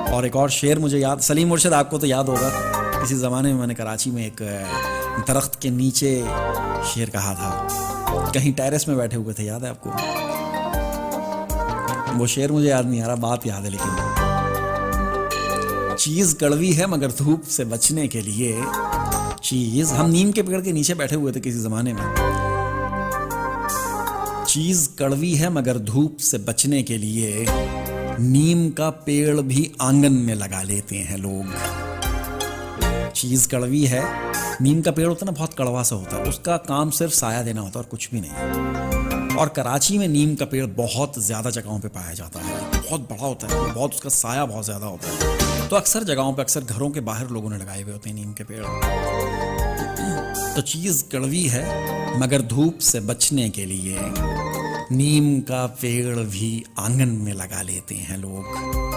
और एक और शेर मुझे याद, सलीम मुर्शिद आपको तो याद होगा, किसी ज़माने में मैंने कराची में एक दरख्त के नीचे शेर कहा था, कहीं टेरेस में बैठे हुए थे, याद है आपको? वो शेर मुझे याद नहीं आ रहा, बात याद है लेकिन। चीज़ कड़वी है मगर धूप से बचने के लिए, चीज़, हम नीम के पेड़ के नीचे बैठे हुए थे किसी ज़माने में। चीज़ कड़वी है मगर धूप से बचने के लिए नीम का पेड़ भी आंगन में लगा लेते हैं लोग। चीज़ कड़वी है, नीम का पेड़ होता है ना, बहुत कड़वा सा होता है, उसका काम सिर्फ साया देना होता है और कुछ भी नहीं। और कराची में नीम का पेड़ बहुत ज़्यादा जगहों पे पाया जाता है, बहुत बड़ा होता है, बहुत, उसका साया बहुत ज़्यादा होता है। तो अक्सर जगहों पे, अक्सर घरों के बाहर लोगों ने लगाए हुए होते हैं नीम के पेड़। तो चीज़ कड़वी है मगर धूप से बचने के लिए नीम का पेड़ भी आंगन में लगा लेते हैं लोग।